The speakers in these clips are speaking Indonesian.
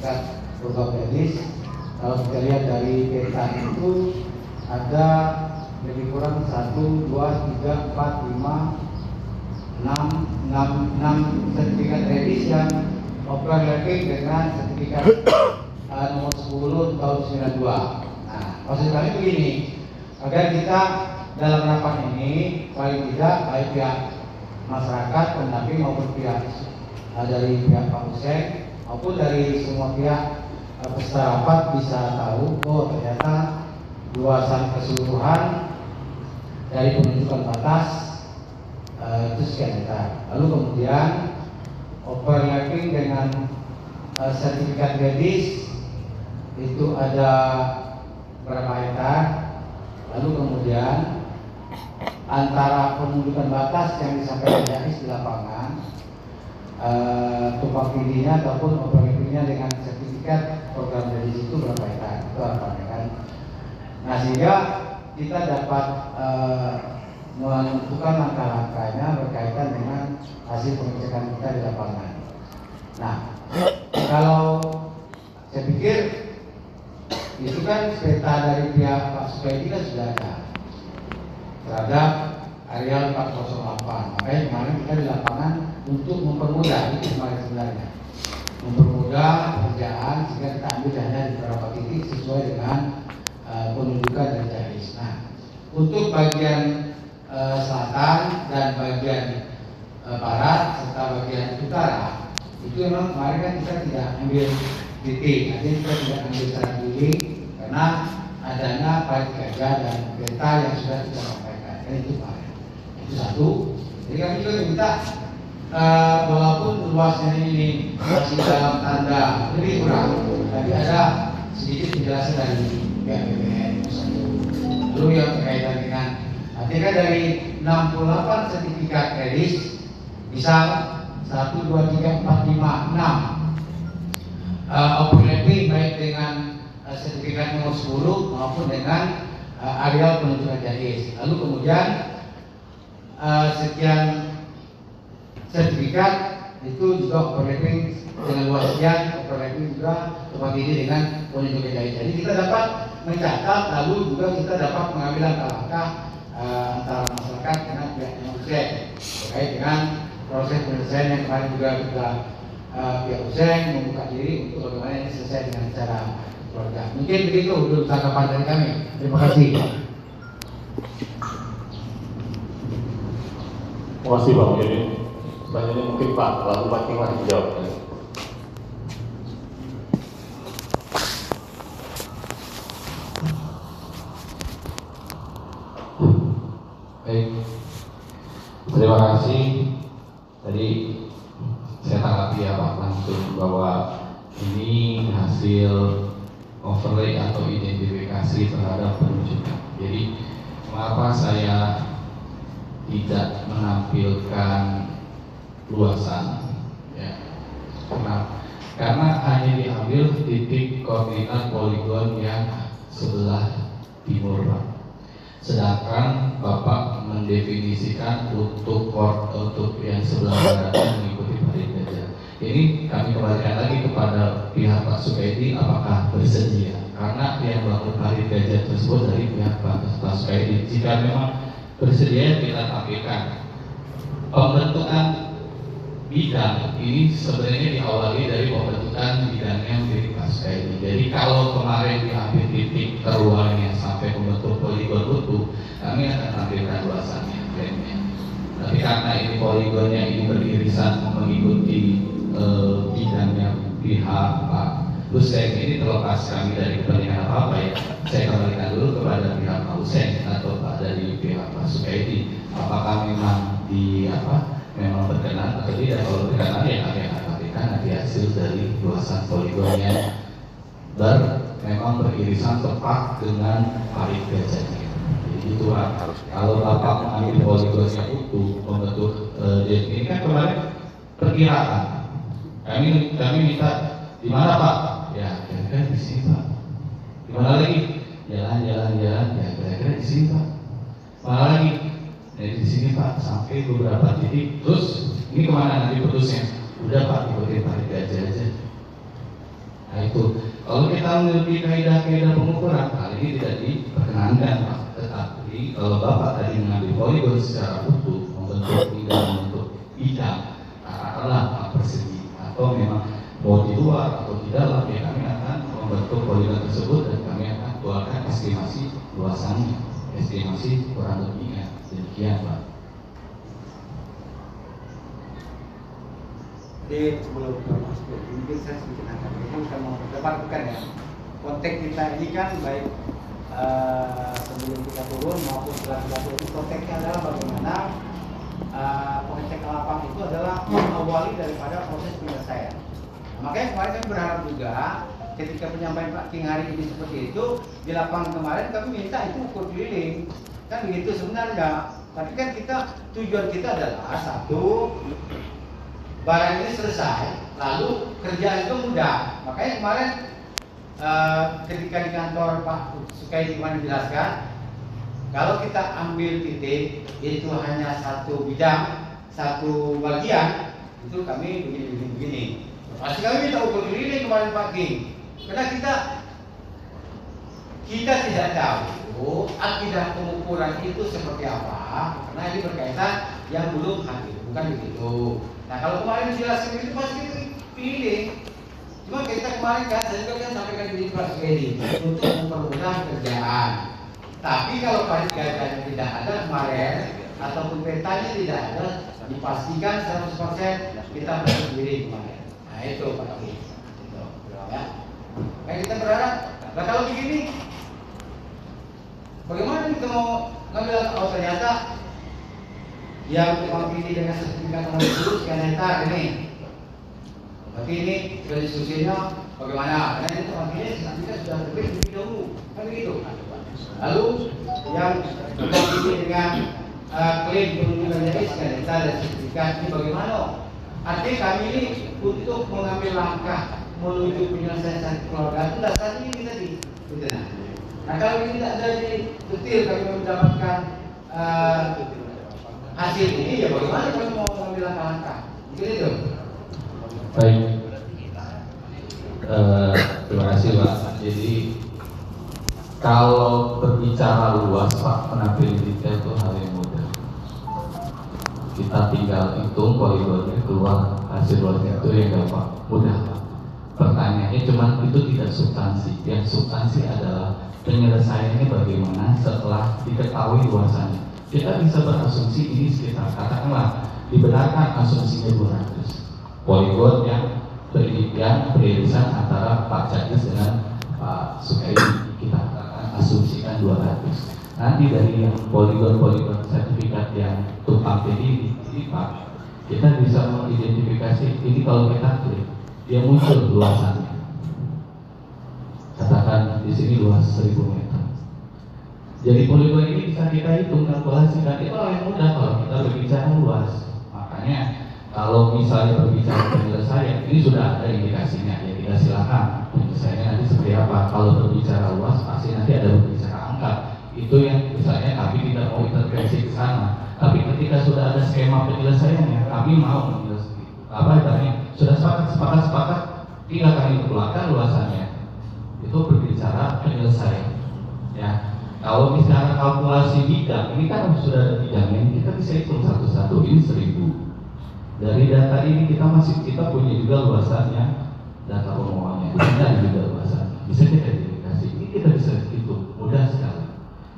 sertifikat program medis. Kalau kita lihat dari peta itu ada lebih kurang 1, 2, 3, 4, 5, 6 sertifikat medis yang overlapping dengan sertifikat nomor 10 tahun 92. Nah, maksud kami begini, agar kita dalam rapat ini paling tidak baik pihak masyarakat, pendamping maupun pihak dari pihak Pak Hussein maupun dari semua pihak peserta rapat bisa tahu oh ternyata luasan keseluruhan dari penunjukan batas itu sekian hektar. Lalu kemudian overlapping dengan sertifikat medis itu ada berapa hektar. Lalu kemudian antara penunjukan batas yang disampaikan Jais di lapangan tumpang tindihnya ataupun overlappingnya dengan sertifikat program medis itu berapa hektar, itu harapannya kan. Nah sehingga kita dapat menentukan langkah-langkahnya berkaitan dengan hasil pengecekan kita di lapangan. Nah kalau saya pikir itu kan peta dari pihak Pak Sukaidi kan sudah ada terhadap areal 408. Makanya kemarin kita di lapangan untuk mempermudah itu kemarin sebenarnya, mempermudah pekerjaan sehingga kita ambil hanya di beberapa titik sesuai dengan penunjukan dari Jais. Nah untuk bagian selatan dan bagian barat serta bagian utara itu memang kemarin kan kita tidak ambil titik, artinya kita tidak ambil secara giling karena adanya baik gajah dan peta yang sudah kita sampaikan. Dan itu Pak, itu satu. Jadi kami juga minta walaupun luasnya ini masih dalam tanda lebih kurang, tapi ada sedikit penjelasan dari pihak BPN. Lalu yang berkaitan dengan artinya dari 68 sertifikat medis, misal 1, 2, 3, 4, 5, 6 overlapping baik dengan sertifikat nomor 10 maupun dengan areal penunjukan Jais. Lalu kemudian sekian sertifikat itu juga overlapping dengan luas sekian, overlapping juga tumpang tindih dengan penunjukan Jais. Jadi kita dapat mencatat, lalu juga kita dapat mengambil langkah-langkah antara masyarakat dengan pihak yang Hussein terkait dengan proses penyelesaian yang kemarin juga kita pihak Hussein membuka diri untuk bagaimana ini selesai dengan cara keluarga. Mungkin begitu dulu tanggapan dari kami. Terima kasih. Terima kasih Pak Mujahidin. Selanjutnya mungkin Pak Lalu Paking lagi dijawab. Baik, terima kasih. Tadi saya tanggapi ya Pak langsung bahwa ini hasil overlay atau identifikasi terhadap penunjukan. Jadi mengapa saya tidak menampilkan luasan? Ya, karena hanya diambil titik koordinat poligon yang sebelah timur Pak. Sedangkan Bapak mendefinisikan untuk yang sebelah barat mengikuti parit gajah. Ini kami kembalikan lagi kepada pihak Pak Sukaidi apakah bersedia, karena yang melakukan parit gajah tersebut dari pihak Pak Sukaidi. Jika memang bersedia kita tampilkan. Pembentukan bidang ini sebenarnya diawali dari pembentukan bidangnya menjadi Pak Sukaidi. Jadi kalau kemarin diambil titik terluarnya sampai membentuk poligon utuh, kami akan tampilkan luasannya, klaimnya. Tapi karena ini poligonnya ini beririsan mengikuti bidangnya pihak Pak Hussein, ini terlepas kami dari kepentingan apa ya, saya kembalikan dulu kepada pihak Pak Hussein atau Pak dari pihak Pak Sukaidi, apakah memang memang berkenan atau tidak. Kalau berkenan ya kami akan tampilkan nanti hasil dari luasan poligonnya memang beririsan tepat dengan parit gajahnya. Jadi itu harus. Kalau Bapak mengambil poligonnya utuh membentuk ini kan kemarin perkiraan. Kami minta di mana Pak? Ya kira-kira di sini Pak. Di mana lagi? Jalan ya kira-kira di sini Pak. Mana lagi? Dari sini Pak sampai beberapa titik. Terus ini kemana nanti putusnya? Udah Pak ikutin parit gajah aja. Nah itu, kalau kita memiliki kaidah-kaidah pengukuran, hal ini tidak diperkenankan Pak. Tetapi kalau Bapak tadi mengambil poligon secara utuh, membentuk bidang, katakanlah persegi, atau memang mau di luar atau di dalam, ya kami akan membentuk poligon tersebut dan kami akan keluarkan estimasi luasannya, estimasi kurang lebihnya. Demikian Pak. Jadi sebelum ke Mas Pur, mungkin saya sedikit akan kita bukan memperdebatkan ya. Konteks kita ini kan baik sebelum kita turun maupun setelah kita turun, konteksnya adalah bagaimana pengecekan lapangan itu adalah mengawali daripada proses penyelesaian. Makanya kemarin kami berharap juga ketika penyampaian Pak King hari ini seperti itu, di lapangan kemarin kami minta itu ukur keliling, kan begitu sebenarnya. Tapi kan tujuan kita adalah satu, barang ini selesai, lalu kerjaan itu mudah. Makanya kemarin ketika di kantor Pak Sukai kemarin dijelaskan, kalau kita ambil titik itu hanya satu bidang, satu bagian, itu kami begini. Pasti kami minta ukur keliling kemarin Pak King, karena kita tidak tahu akidah pengukuran itu seperti apa, karena ini berkaitan yang belum hadir, bukan begitu. Nah kalau kemarin dijelaskan itu pasti pilih. Cuma kita kemarin kan, saya juga kan sampaikan di Pak Sukai untuk mempermudah kerjaan. Tapi kalau kaitannya tidak ada kemarin ataupun petanya tidak ada, dipastikan 100% kita berdiri kemarin. Nah itu Pak King. Ya. Kayak kita berharap. Nah kalau begini, bagaimana kita mau ngambil? Oh ternyata yang memang pilih dengan sertifikat nomor 10 sekian hektar ini. Berarti ini diskusinya bagaimana? Karena ini tempat pilih sertifikat sudah terbit lebih dahulu, kan begitu. Lalu yang pilih dengan klaim perlindungan jadi sekian hektar dan sertifikat ini bagaimana? Artinya kami ini untuk mengambil langkah menuju penyelesaian keluarga itu dasarnya ini tadi. Nah kalau ini tidak ada di detil kami mendapatkan hasil ini, ya bagaimana kami mau mengambil langkah-langkah? Mungkin itu. Baik. Terima kasih Pak. Jadi kalau berbicara luas Pak, penampilan kita itu hal yang mudah. Kita tinggal hitung poligonnya keluar hasil luasnya itu yang gampang, mudah Pak. Pertanyaannya cuma itu tidak substansi. Yang substansi adalah penyelesaiannya bagaimana setelah diketahui luasannya. Kita bisa berasumsi ini sekitar, katakanlah dibenarkan asumsinya 200 poligon yang beririsan antara Pak Cakis dengan Pak Sukai, kita akan asumsikan 200. Nanti dari yang poligon-poligon sertifikat yang tumpang tindih ini Pak, kita bisa mengidentifikasi ini. Kalau kita klik, dia muncul luasannya. Katakan di sini luas 1000 meter. Jadi poligon ini bisa kita hitung, kalkulasikan. Itu hal yang mudah kalau kita berbicara luas. Makanya kalau misalnya berbicara penyelesaian, ini sudah ada indikasinya. Ya kita silakan penyelesaiannya nanti seperti apa. Kalau berbicara luas, pasti nanti ada berbicara angka. Itu yang misalnya kami tidak mau intervensi ke sana. Tapi ketika sudah ada skema penyelesaiannya, kami mau menyelesaikan. Sudah sepakat, tinggal kami keluarkan luasannya. Itu berbicara penyelesaian. Ya. Kalau misalnya kalkulasi bidang, ini kan sudah ada bidangnya, kita bisa hitung satu-satu. Ini 1000. Dari data ini kita punya juga luasannya, data pemohonnya. Ini ada juga luasannya. Bisa kita identifikasi. Ini kita bisa hitung, mudah sekali.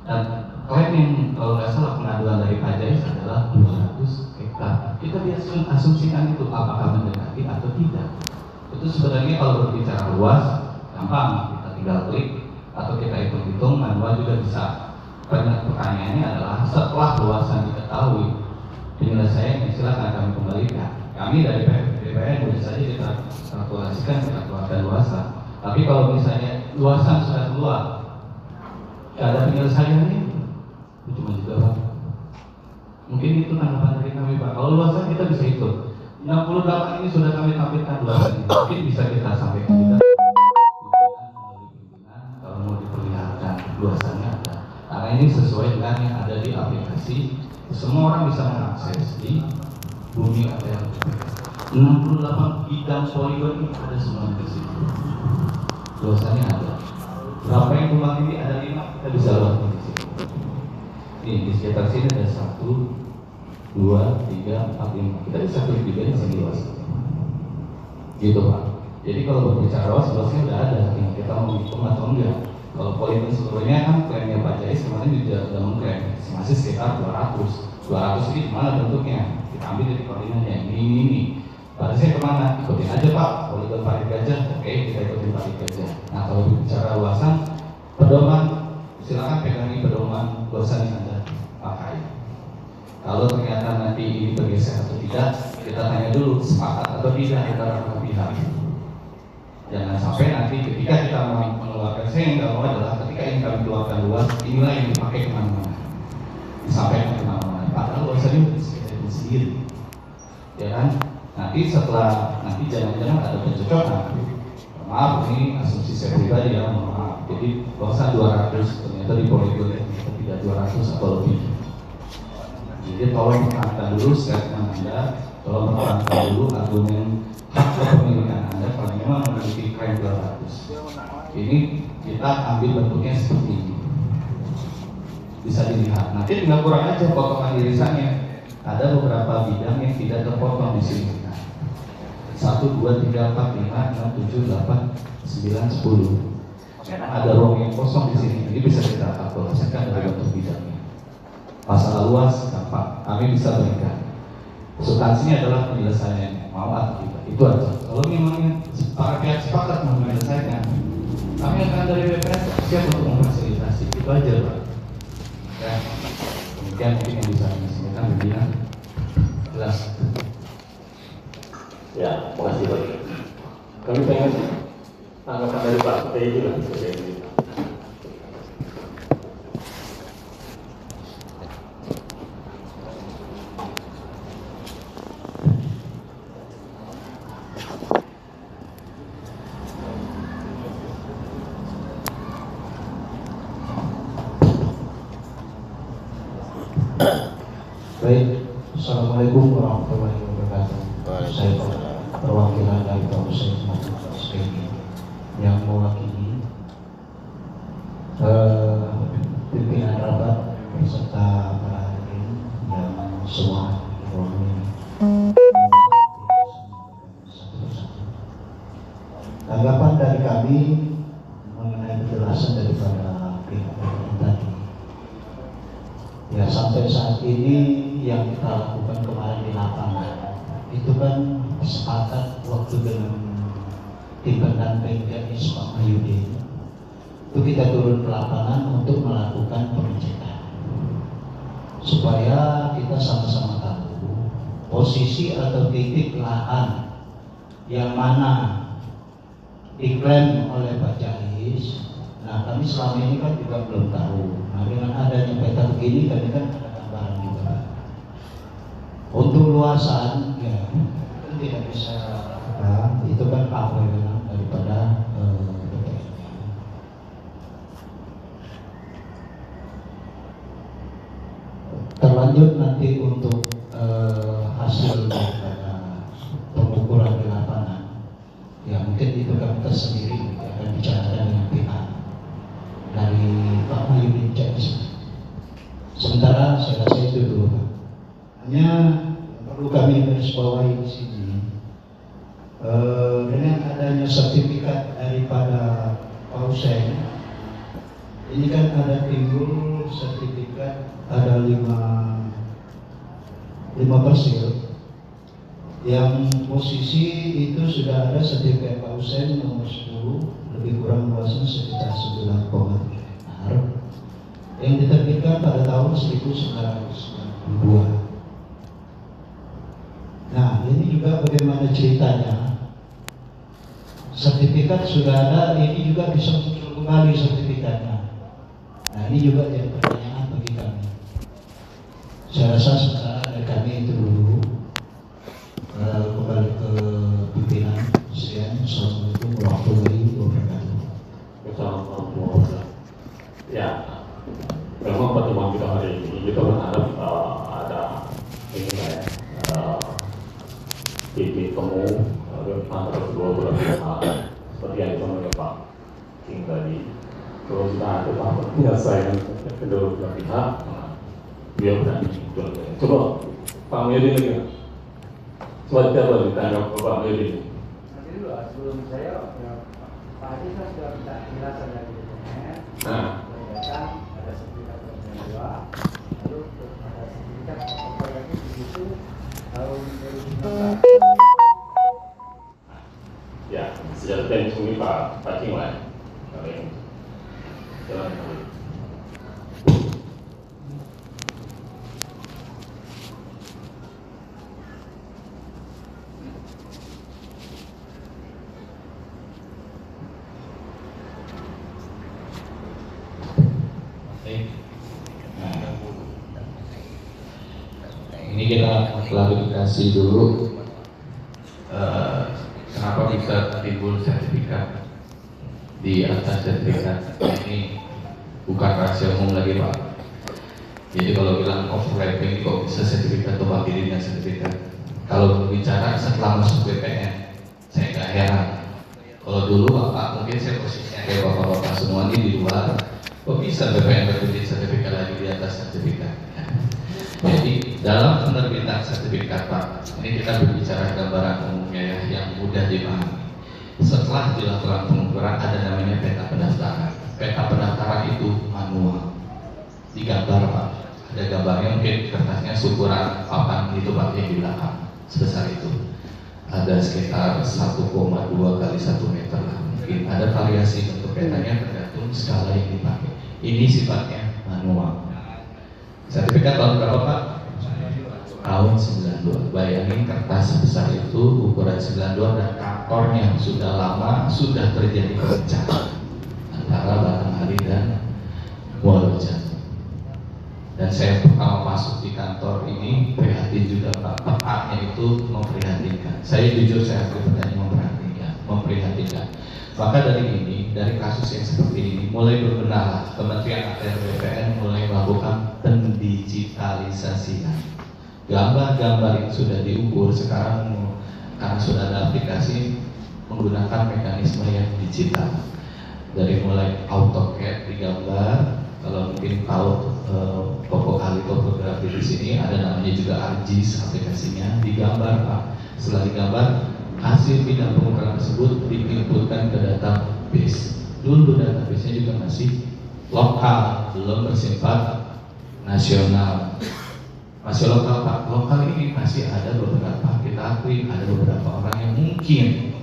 Dan klaim yang kalau nggak salah pengaduan dari Pajais adalah 200 hektar. Kita biasa asumsikan itu apakah mendekati atau tidak. Itu sebenarnya kalau berbicara luas, gampang. Kita tinggal klik atau kita hitung-hitung, manual juga bisa. Pertanyaannya adalah setelah luasan diketahui, penyelesaian silakan kami kembalikan. Kami dari PPN boleh saja kita kalkulasikan, kita keluarkan luasan. Tapi kalau misalnya luasan sudah keluar, ada penyelesaiannya, itu cuma juga Pak. Mungkin itu tanggapan dari kami Pak. Kalau luasan kita bisa hitung. 68 ini sudah kami tampilkan luasannya. Mungkin bisa kita sampaikan juga. Kalau mau diperlihatkan luasannya ada. Karena ini sesuai dengan yang ada di aplikasi. Semua orang bisa mengakses di Bumi ATL. 68 bidang poligon ini ada semua di situ. luasannya ada. Berapa yang rumah ini ada 5, kita bisa luasin di sini. Ini di sekitar sini ada 1, 2, 3, 4, 5. Kita bisa klik juga di sini luas. Gitu Pak. Jadi kalau berbicara luasnya udah ada. Tinggal kita mau hitung atau enggak. Kalau poin seluruhnya kan klaimnya Pak Jais kemarin juga sudah mengklaim masih sekitar 200. 200 ini gimana bentuknya? Kita ambil dari koordinatnya ini. Batasnya kemana? Ikutin aja Pak. Poligon Parit Gajah, oke kita ikutin Parit Gajah. Nah kalau bicara luasan, pedoman silakan pegangi pedoman luasan yang Anda pakai. Kalau ternyata nanti ini bergeser atau tidak, kita tanya dulu sepakat atau tidak antara dua pihak. Jangan sampai nanti ketika kita mengeluarkan, saya yang nggak mau adalah ketika ini kami keluarkan luas, inilah yang dipakai kemana-mana, disampaikan kemana-mana. Padahal luasannya sudah sendiri, ya kan? Nanti setelah jangan-jangan ada pencocokan. Maaf ini asumsi saya pribadi ya, maaf. Jadi luasan 200 ternyata di poligon tidak 200 atau lebih. Jadi tolong perhatikan dulu statement Anda, tolong perhatikan dulu argumen hak kepemilikan Anda kalau memang memiliki klaim 200. Ini kita ambil bentuknya seperti ini. Bisa dilihat. Nanti tinggal kurang aja potongan irisannya. Ada beberapa bidang yang tidak terpotong di sini. 1, 2, 3, 4, 5, 6, 7, 8, 9, 10. Ada ruang yang kosong di sini. Ini bisa kita kalkulasikan dari bentuk bidangnya. Masalah luas gampang, kami bisa berikan. Substansinya adalah penyelesaiannya, mau atau tidak. Itu aja. Kalau memang para pihak sepakat mau menyelesaikan, kami akan dari BPS siap untuk memfasilitasi. Itu aja Pak. Ya, demikian mungkin yang bisa kami sampaikan. Pimpinan jelas. Ya, makasih Pak. Kami pengen tanggapan dari Pak Teh juga. Baik, Assalamualaikum warahmatullahi wabarakatuh. Saya perwakilan dari Polsek SPG yang mewakili pimpinan rapat beserta para hadirin yang semua di ruangan ini. Tanggapan dari kami mengenai penjelasan daripada pihak tadi. Ya sampai saat ini yang kita lakukan kemarin di lapangan itu kan sepakat waktu dengan tim pendamping teknis Pak Mahyudin itu kita turun ke lapangan untuk melakukan pengecekan supaya kita sama-sama tahu posisi atau titik lahan yang mana diklaim oleh Pak Jais. Nah kami selama ini kan juga belum tahu. Nah dengan adanya peta begini kami kan ada gambaran juga. Untuk luasan ya kan tidak bisa itu kan apa daripada BPN-nya. Terlanjut nanti untuk hasil daripada pengukuran di lapangan ya mungkin itu kami tersendiri akan bicarakan dengan pihak dari Pak Mahyudin CS. Sementara saya rasa itu dulu Pak. Hanya perlu kami garisbawahi di sini dengan adanya sertifikat daripada Pausen ini kan ada timbul sertifikat ada 5 persil yang posisi itu sudah ada sertifikat Pausen nomor 10 lebih kurang luasnya sekitar 9,7 hektar yang diterbitkan pada tahun 1992. Nah ini juga bagaimana ceritanya sertifikat sudah ada, ini juga bisa muncul kembali sertifikatnya. Nah ini juga jadi pertanyaan bagi kami. Saya rasa sementara dari kami itu dulu. Kembali ke pimpinan. Assalamualaikum warahmatullahi wabarakatuh. Assalamualaikum. Ya, memang pertemuan kita hari ini kita berharap ada ini ya titik temu antara kedua belah pihak seperti yang disampaikan Pak tinggal di kalau sudah ada apa penyelesaian kedua belah pihak, dia berani jual. Coba Pak Medi lagi, coba ditanya ke Pak Medi. Nanti dulu sebelum saya, Pak Haji kan sudah minta penjelasan dari DPR. Nah, Ada sertifikat dua, lalu ada sertifikat apa lagi begitu tahun 2019. ya sejak tadi cumi Pak Cingwan, kalau yang jalan dulu. Ini kita klarifikasi dulu kenapa bisa timbul sertifikat di atas sertifikat ini. Bukan rahasia umum lagi Pak. Jadi kalau bilang overlapping kok bisa sertifikat atau dirinya sertifikat. Kalau bicara setelah masuk BPN, saya nggak heran. Kalau dulu Bapak mungkin saya posisinya kayak bapak-bapak semua ini di luar, kok bisa BPN berbikin sertifikat lagi di atas sertifikat. Jadi dalam penerbitan sertifikat Pak, ini kita berbicara gambaran umumnya ya, yang mudah dipahami. Setelah dilakukan pengukuran ada namanya peta pendaftaran. Peta pendaftaran itu manual, digambar Pak. Ada gambarnya, mungkin kertasnya ukuran papan itu Pak yang di belakang sebesar itu. Ada sekitar 1,2 kali 1 meter lah. Mungkin ada variasi bentuk petanya tergantung skala yang dipakai. Ini sifatnya manual. Sertifikat tahun berapa Pak? Tahun 92. Bayangin kertas sebesar itu, ukuran 92 dan kantornya sudah lama, sudah terjadi perpecahan antara Batanghari dan Muarajambi. Dan saya pertama masuk di kantor ini prihatin juga Pak. Tempatnya itu memprihatinkan. Saya jujur saya akui pertanyaan memprihatinkan. Maka dari kasus yang seperti ini mulai berbenah Kementerian ATR BPN mulai melakukan pendigitalisasian. Gambar-gambar yang sudah diukur sekarang karena sudah ada aplikasi menggunakan mekanisme yang digital. Dari mulai AutoCAD digambar, kalau mungkin tahu pokok ahli topografi di sini ada namanya juga ArcGIS aplikasinya, digambar Pak. Setelah digambar, hasil bidang pengukuran tersebut diinputkan ke database. Dulu database-nya juga masih lokal, belum bersifat nasional. Masih lokal Pak. Lokal ini masih ada beberapa, kita akui ada beberapa orang yang mungkin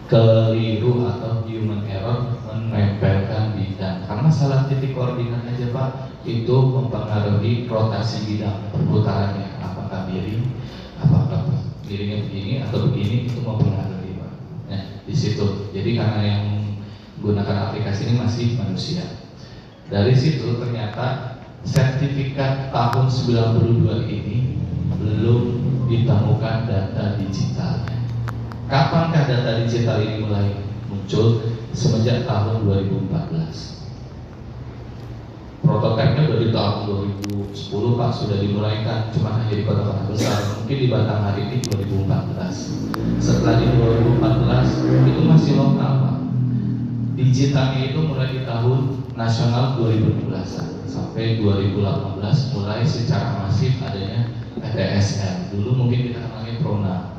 keliru atau human error menempelkan bidang. Karena salah titik koordinat aja Pak, itu mempengaruhi rotasi bidang perputarannya. Apakah miring, apakah miringnya begini atau begini, itu mempengaruhi Pak. Nah, di situ. Jadi karena yang menggunakan aplikasi ini masih manusia. Dari situ ternyata sertifikat tahun 92 ini belum ditemukan data digitalnya. Kapankah data digital ini mulai muncul? Semenjak tahun 2014. Prototipenya dari tahun 2010 Pak sudah dimulaikan, cuma hanya di kota-kota besar. Mungkin di Batanghari ini 2014. Setelah di 2014 itu masih lokal Pak. Digitalnya itu mulai di tahun nasional 2016 sampai 2018 mulai secara masif adanya PTSL. Dulu mungkin kita kenalnya PRONA,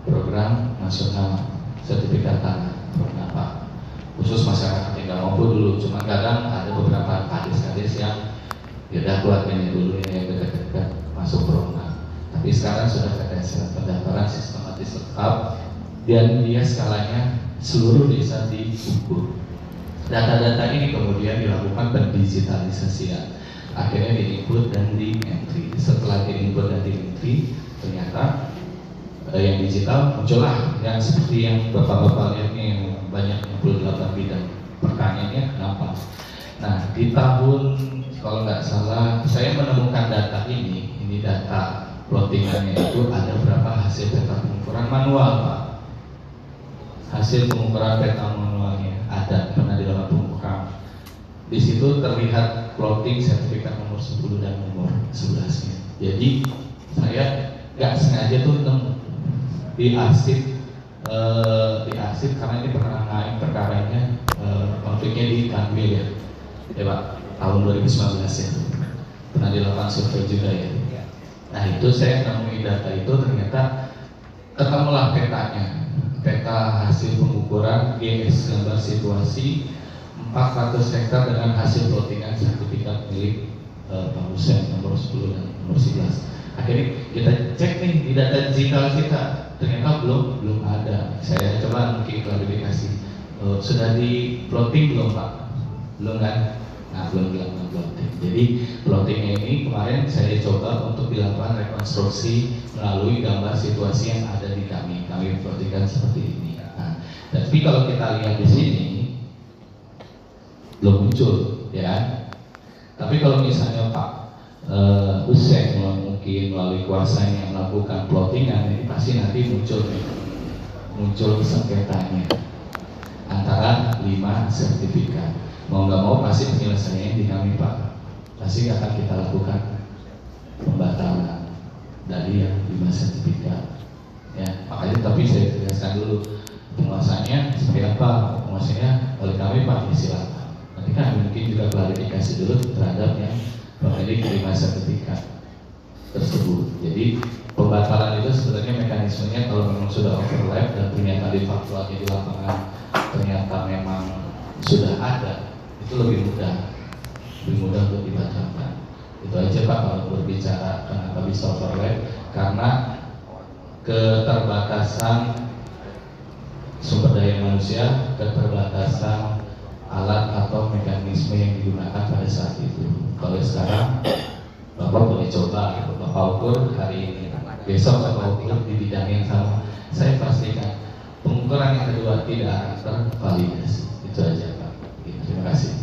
Program Nasional Sertifikat Tanah, PRONA Pak. Khusus masyarakat yang nggak mampu dulu, cuma kadang ada beberapa kadis-kadis yang tidak keluarganya dulu yang dekat-dekat masuk PRONA. Tapi sekarang sudah PTSL, pendaftaran sistematis lengkap dan dia skalanya seluruh desa diukur. Data-data ini kemudian dilakukan pendigitalisasian. Akhirnya di-input dan di-entry. Setelah di-input dan di-entry, ternyata yang digital muncullah yang seperti yang bapak-bapak lihat nih, yang banyak 68 bidang. Pertanyaannya kenapa? Nah, di tahun kalau nggak salah saya menemukan data ini data plottingannya itu ada berapa hasil peta pengukuran manual Pak. Hasil pengukuran peta manualnya ada, pernah dilakukan pengukuran. Di situ terlihat plotting sertifikat nomor 10 dan nomor 11-nya. Jadi saya nggak sengaja tuh diarsip karena ini pernah naik perkara topiknya di Kanwil ya Pak, tahun 2019 ya, pernah dilakukan survei juga ya. Nah itu saya nemuin data itu, ternyata ketemulah petanya, peta hasil pengukuran GS gambar situasi 400 hektar dengan hasil plottingan sertifikat milik Pak Hussein nomor 10 dan nomor 11. Akhirnya kita cek nih di data digital kita, ternyata belum ada. Saya coba mungkin klarifikasi, sudah di plotting belum Pak? Belum kan? Nah belum dilakukan plotting. Jadi plottingnya ini kemarin saya coba untuk dilakukan rekonstruksi melalui gambar situasi yang ada di kami plottingkan seperti ini. Nah, tapi kalau kita lihat di sini belum muncul, ya. Tapi kalau misalnya Pak Hussein mungkin melalui kuasanya melakukan plottingan, ini pasti nanti muncul sengketanya antara 5 sertifikat. Mau nggak mau pasti penyelesaiannya di kami Pak, pasti akan kita lakukan pembatalan dari yang 5 sertifikat. Ya, makanya tapi saya jelaskan dulu penguasanya seperti apa, penguasanya oleh kami Pak, ya silakan. Nanti kan mungkin juga klarifikasi dulu terhadap yang pemilik 5 sertifikat tersebut. Jadi pembatalan itu sebenarnya mekanismenya kalau memang sudah overlap dan ternyata di faktualnya di lapangan ternyata memang sudah ada, itu lebih mudah untuk dibatalkan. Itu aja Pak kalau berbicara kenapa bisa overlap, karena keterbatasan sumber daya manusia, keterbatasan alat atau mekanisme yang digunakan pada saat itu. Kalau sekarang Bapak boleh coba, Bapak ukur hari ini, besok Bapak ukur di bidang yang sama, saya pastikan pengukuran yang kedua tidak akan tervalidasi. Itu aja Pak. Terima kasih.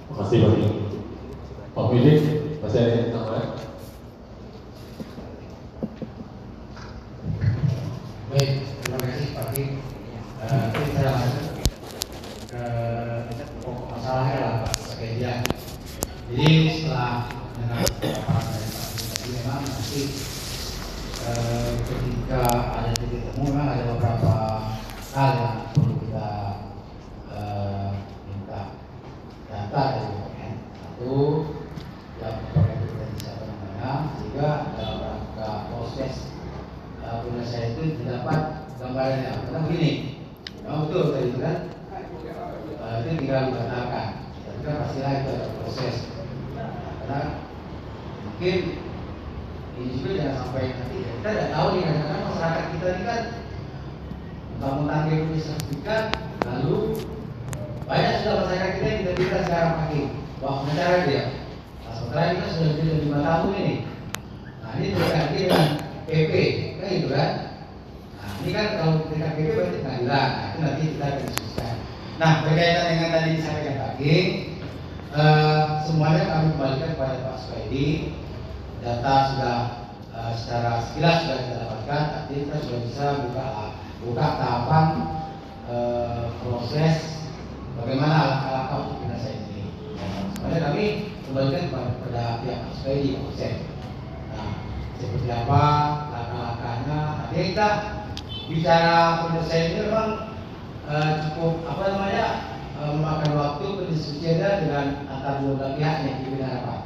Terima kasih Pak Willy, masih ada yang tambah? Baik, terima kasih Pak Kim. Ini saya langsung ke pokok masalahnya lah Pak, terkait dia. Jadi setelah mendengar paparan dari Pak Kim tadi, memang nanti ketika ada titik temu memang ada beberapa hal yang perlu kita minta data dari BPN. Satu, yang berkaitan dengan siapa namanya, sehingga dalam rangka proses penyelesaian itu didapat gambarannya. Karena begini, memang betul tadi itu kan, itu tinggal dibatalkan. Tapi kan pastilah itu ada proses. Karena mungkin ini juga jangan sampai nanti kita tidak tahu nih, kadang-kadang masyarakat kita ini kan mentang-mentang dia punya sertifikat, lalu banyak sudah masyarakat kita yang tidak bisa sekarang pakai wah pengacara dia. Nah, sementara kita sudah lebih 5 tahun ini. Nah ini terganti dengan PP, kan gitu kan? Nah ini kan kalau dengan PP berarti pengadilan. Nah itu nanti kita akan diskusikan. Nah berkaitan dengan tadi disampaikan Pak Kim, semuanya kami kembalikan kepada Pak Sukaidi. Data sudah secara sekilas sudah kita dapatkan, tapi kita sudah bisa buka tahapan proses bagaimana langkah-langkah untuk penyelesaian ini. Sebenarnya kami kembalikan kepada pihak SPI Pak Hussein. Nah, seperti apa langkah-langkahnya? Nanti kita bicara penyelesaian ini memang cukup memakan waktu berdiskusinya dengan antar dua belah pihak yang dibina apa.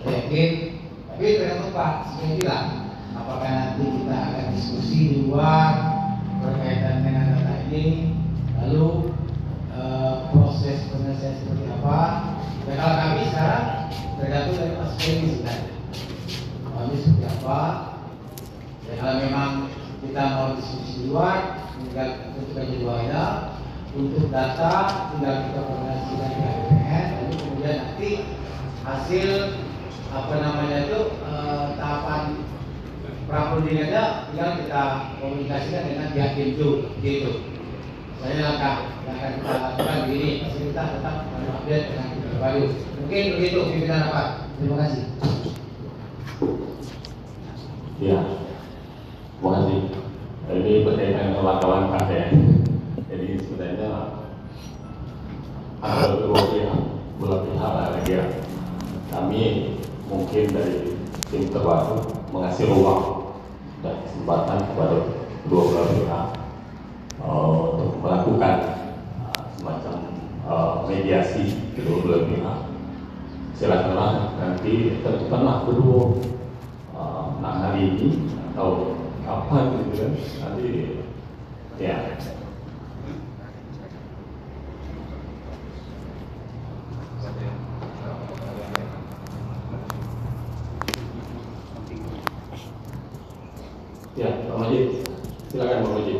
Saya yakin, tapi tergantung Pak saya bilang, apakah nanti kita akan diskusi di luar berkaitan dengan data ini, lalu proses penyelesaian seperti apa. Dan kalau kami sekarang tergantung dari Mas Ferry sebenarnya, kami seperti apa. Dan kalau memang kita mau diskusi di luar, tinggal tentukan jadwalnya. Untuk data tinggal kita koordinasikan dengan BPN, lalu kemudian nanti hasil tahapan pra-perundingannya tinggal kita komunikasikan dengan pihak Kemju, gitu. Saya langkah yang akan kita lakukan begini, pasti kita tetap update dengan kita terbaru. Mungkin begitu pimpinan rapat. Terima kasih. Ya, terima kasih. Ini berkaitan dengan langkah-langkah ya. Jadi sebenarnya ada beberapa pihak lagi ya. Kami mungkin dari tim terbaru mengasih ruang dan kesempatan kepada kedua belah pihak untuk melakukan semacam mediasi kedua belah pihak. Silakanlah nanti tentukanlah berdua hari ini atau kapan gitu kan, nanti ya. Ya, Pak Majid, silakan Pak Majid.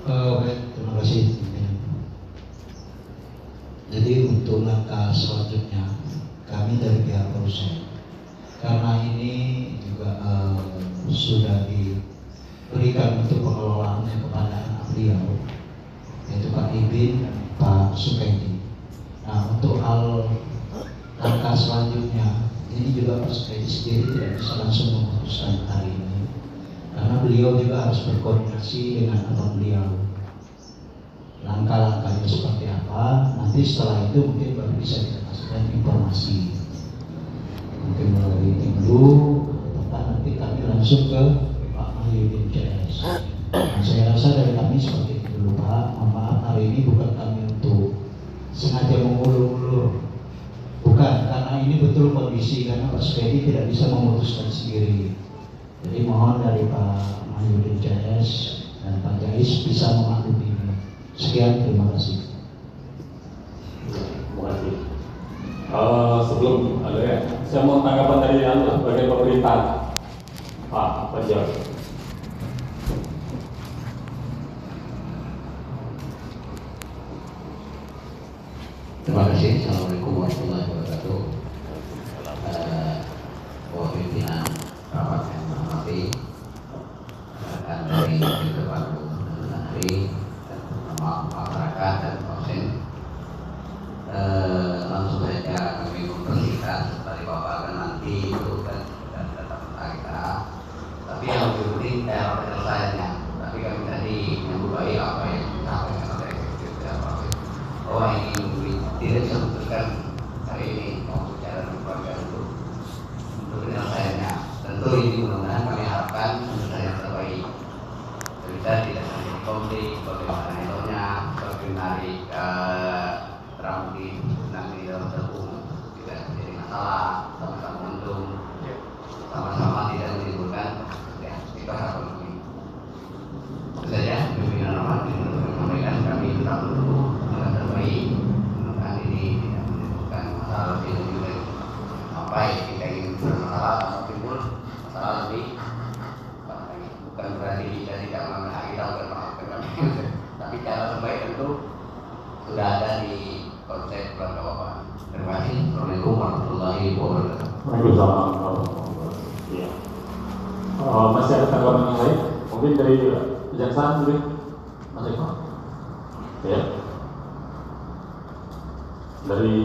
Baik, terima kasih. Jadi untuk langkah selanjutnya kami dari pihak perusahaan, karena ini juga sudah diberikan untuk pengelolaannya kepada anak beliau, yaitu Pak Ibin dan Pak Sukaidi. Nah, untuk hal langkah selanjutnya ini juga Pak Sukaidi sendiri tidak bisa langsung memutuskan hari ini, karena beliau juga harus berkoordinasi dengan abang beliau. Langkah-langkahnya seperti apa, nanti setelah itu mungkin baru bisa kita kasihkan informasi, mungkin melalui Timdu atau nanti kami langsung ke Pak Mahyudin CS. Nah, saya rasa dari kami seperti itu dulu Pak. Mohon maaf, hari ini bukan kami untuk sengaja mengulur-ulur, bukan, karena ini betul kondisi, karena Pak Sukaidi tidak bisa memutuskan sendiri. Jadi mohon dari Pak Mahyudin CS dan Pak Jais bisa memaklumi ini. Sekian, terima kasih. Terima kasih. Sebelum ada ya, saya mau tanggapan dari Anda sebagai pemerintah, Pak Fajar. Terima kasih. Assalamualaikum warahmatullahi wabarakatuh. Bapak pimpinan rapat yang menghormati, rekan dari Dewan Hari dan masyarakat dan konsen. Langsung saja kami mempersingkat seperti Bapak akan nanti itu dan tetap kita. Tapi yang lebih penting dalam penyelesaiannya. Tapi kami tadi memulai apa yang disampaikan oleh eksekutif bahwa ini tidak bisa memutuskan hari ini mau bicara dengan keluarga untuk penyelesaiannya. Tentu ini mudah-mudahan kami harapkan penyelesaian yang terbaik. Kita tidak terjadi konflik, bagaimana elonya, bagaimana teramudi nanti dalam terhubung tidak terjadi masalah, sama-sama untung, sama-sama tidak menimbulkan ya itu harapan kami. Itu saja pimpinan rapat menyampaikan kami tetap menunggu yang terbaik. Ini tidak menimbulkan masalah lebih lanjut sampai kita ingin bermasalah atau timbul masalah lebih bukan berarti kita tidak mengambil hak kita untuk memaafkan kami, tapi cara terbaik tentu sudah ada di konsep keluarga Bapak. Terima kasih. Assalamualaikum warahmatullahi wabarakatuh. Waalaikumsalam warahmatullahi wabarakatuh. Ya. Masih ada tanggapan yang lain? Mungkin dari kejaksaan mungkin, Mas Eko. Ya. Dari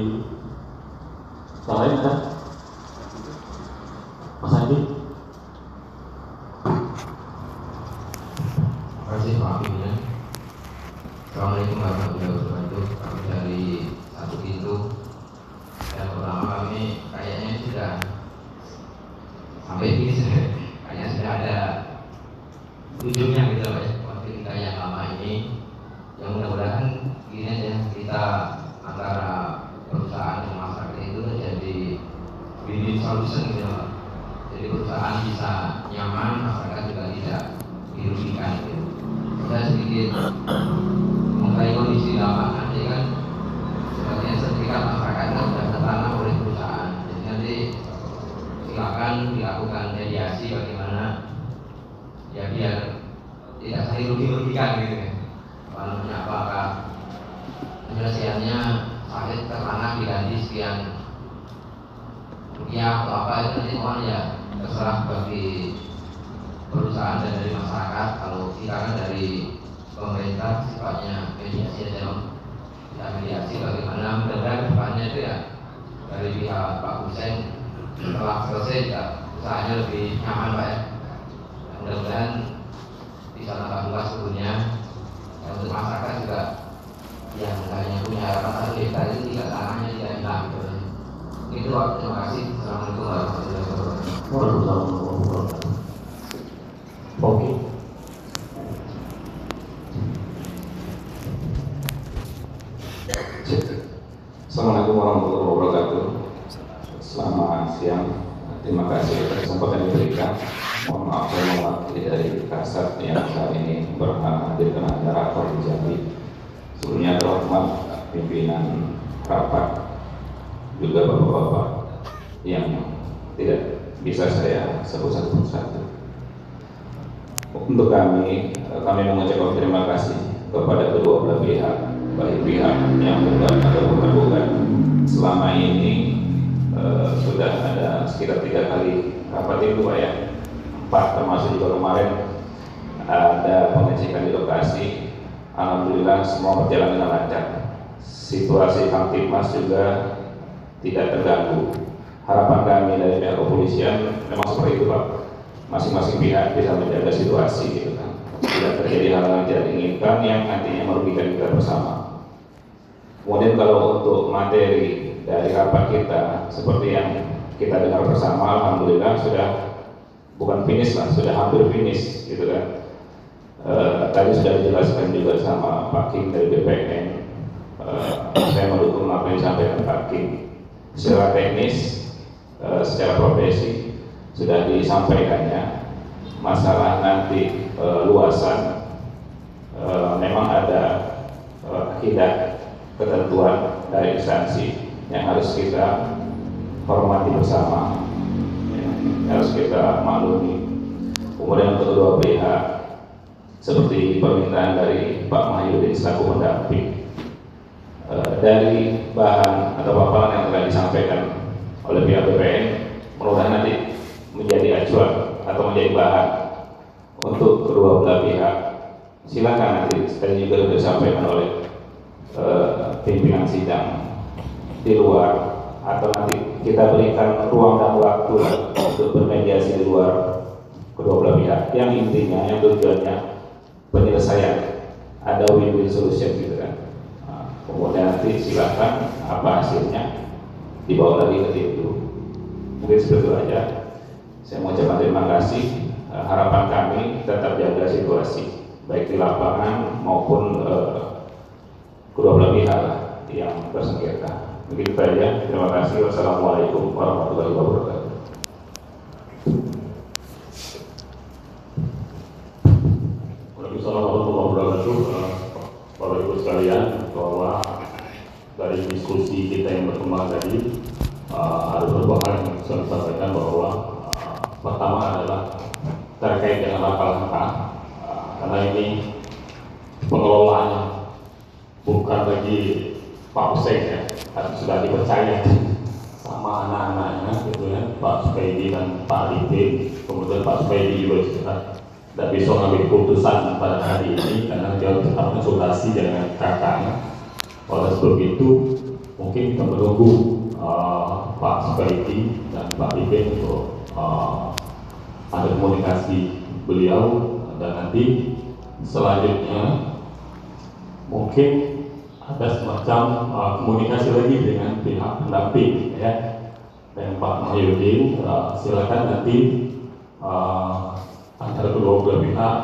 yang lain ada? Mas Andi? Terima kasih Pak Pimpinan. Assalamualaikum warahmatullahi wabarakatuh. Kami dari satu pintu. Yang pertama kami kayaknya sudah sampai ini kayaknya sudah ada ujungnya gitu Pak ya. Waktu kita yang lama ini, yang mudah-mudahan ini aja kita antara perusahaan dan masyarakat itu menjadi win-win solution gitu Pak. Jadi perusahaan bisa nyaman, masyarakat juga tidak dirugikan gitu. Saya sedikit mengenai kondisi lapangan ya kan, sebenarnya sertifikat masyarakat kan sudah tertanam oleh perusahaan. Jadi nanti silakan dilakukan mediasi bagaimana ya biar tidak saling rugi-rugikan gitu ya. Apakah penyelesaiannya sakit tertanam diganti sekian rupiah atau apa itu nanti mohon ya terserah bagi perusahaan dan dari masyarakat. Kalau kita kan dari pemerintah sifatnya mediasi aja Om. Kita mediasi bagaimana mudah-mudahan depannya itu ya dari pihak Pak Hussein setelah selesai ya usahanya lebih nyaman Pak ya. Mudah-mudahan bisa nambah luas kebunnya. Untuk masyarakat juga Assalamualaikum warahmatullahi wabarakatuh. Selamat siang. Terima kasih atas kesempatan yang diberikan. Mohon maaf saya mewakili dari Kasat yang saat ini berhadirkan acara Kordi Jambi. Sebelumnya terhormat pimpinan rapat, juga bapak-bapak yang tidak bisa saya sebut satu persatu. Untuk kami mengucapkan terima kasih kepada kedua belah pihak, baik pihak yang bukan ataupun tergugat. Selama ini sudah ada sekitar 3 kali rapat itu Pak ya, 4 termasuk juga kemarin ada pengecekan di lokasi. Alhamdulillah semua berjalan dengan lancar. Situasi Kamtipmas juga tidak terganggu. Harapan kami dari pihak kepolisian memang seperti itu Pak, masing-masing pihak bisa menjaga situasi gitu kan, tidak terjadi hal yang tidak diinginkan yang nantinya merugikan kita bersama. Kemudian kalau untuk materi dari rapat kita seperti yang kita dengar bersama, alhamdulillah sudah bukan finish lah, sudah hampir finish gitu kan. Tadi sudah dijelaskan juga sama Pak King dari BPN. Saya mendukung apa yang disampaikan Pak King. Secara teknis, secara profesi sudah disampaikannya. Masalah nanti luasan, memang ada akidah ketentuan dari instansi yang harus kita hormati bersama, harus kita maklumi. Kemudian untuk kedua pihak, seperti permintaan dari Pak Mahyudin selaku pendamping, dari bahan atau paparan yang telah disampaikan oleh pihak BPN, mudah-mudahan nanti menjadi acuan atau menjadi bahan untuk kedua belah pihak. Silakan nanti tadi juga sudah disampaikan oleh pimpinan sidang di luar, atau nanti kita berikan ruang dan waktu untuk bermediasi di luar kedua belah pihak, yang intinya yang tujuannya penyelesaian, ada win-win solution gitu kan. Kemudian nanti silakan apa hasilnya dibawa lagi ke tim itu. Mungkin seperti itu aja. Saya mengucapkan terima kasih. Harapan kami tetap jaga situasi baik di lapangan maupun kedua belah pihak yang bersengketa. Begitu saja. Terima kasih. Wassalamualaikum warahmatullahi wabarakatuh. Waalaikumsalam warahmatullahi wabarakatuh. Bapak Ibu sekalian, bahwa dari diskusi kita yang berkembang tadi ada beberapa hal yang bisa disampaikan, bahwa pertama adalah terkait dengan langkah-langkah, karena ini pengelolaannya bukan lagi Pak Hussein ya, tapi sudah dipercaya sama anak-anaknya gitu ya, Pak Supaidi dan Pak Arifin. Kemudian Pak Supaidi juga sudah tidak bisa mengambil keputusan pada hari ini karena dia tetap konsultasi dengan kakaknya. Oleh sebab itu mungkin kita menunggu Pak Supaidi dan Pak Arifin untuk ada komunikasi beliau, dan nanti selanjutnya mungkin ada semacam komunikasi lagi dengan pihak pendamping ya, dan Pak Mahyudin. Silakan nanti antara kedua belah pihak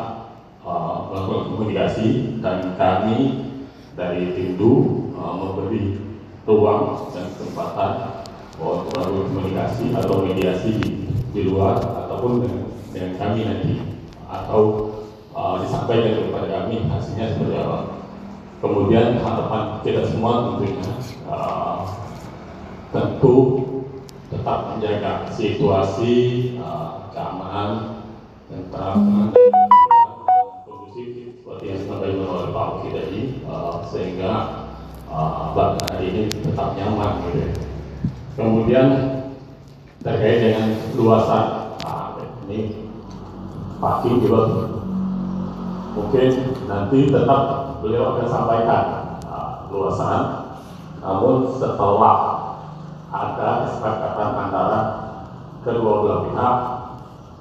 melakukan komunikasi, dan kami dari Timdu memberi ruang dan kesempatan untuk melakukan komunikasi atau mediasi di luar ataupun dengan kami nanti, atau disampaikan kepada kami hasilnya seperti apa. Kemudian harapan kita semua tentunya tentu tetap menjaga situasi keamanan dan keamanan kondusif seperti yang disampaikan oleh Pak Oki tadi, sehingga pada hari ini tetap nyaman gitu. Kemudian terkait dengan luasan, ini Pak Kim juga mungkin nanti tetap beliau akan sampaikan luasan, namun setelah ada kesepakatan antara kedua belah pihak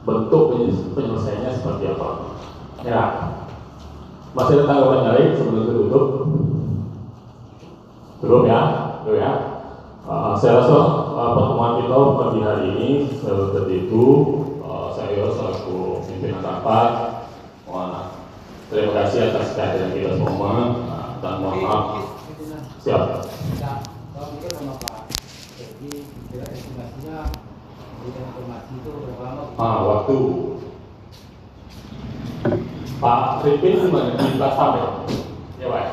bentuk penyelesaiannya seperti apa. Ya, masih ada tanggapan lain sebelum ditutup? Belum ya? Saya rasa pertemuan kita pagi hari ini seperti itu. Saya selaku pimpinan rapat terima kasih atas kehadiran kita semua, dan mohon maaf. Siap. informasinya, berikan informasi itu berapa lama? Waktu Pak Ripin gimana? Di Batam ya? Ya Pak?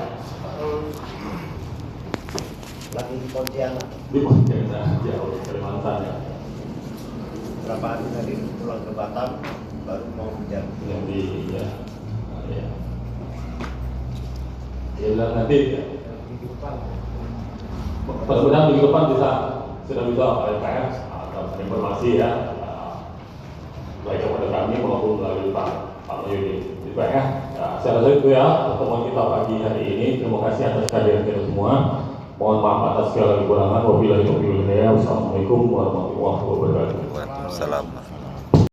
Lagi di Pontianak. Di Pontianak, jauh dari Kalimantan ya? Berapa hari tadi pulang ke Batam, baru mau hujan. Yang di, ya. Ya bilang nanti ya. Mudah-mudahan minggu depan sudah bisa LPS atau informasi ya, baik kepada kami maupun melalui Pak Mahyudin. Baik ya, saya rasa itu ya pertemuan kita pagi hari ini. Terima kasih atas kehadiran kita semua. Mohon maaf atas segala kekurangan. Wabillahi taufiq wal hidayah. Wassalamualaikum warahmatullahi wabarakatuh. Waalaikumsalam.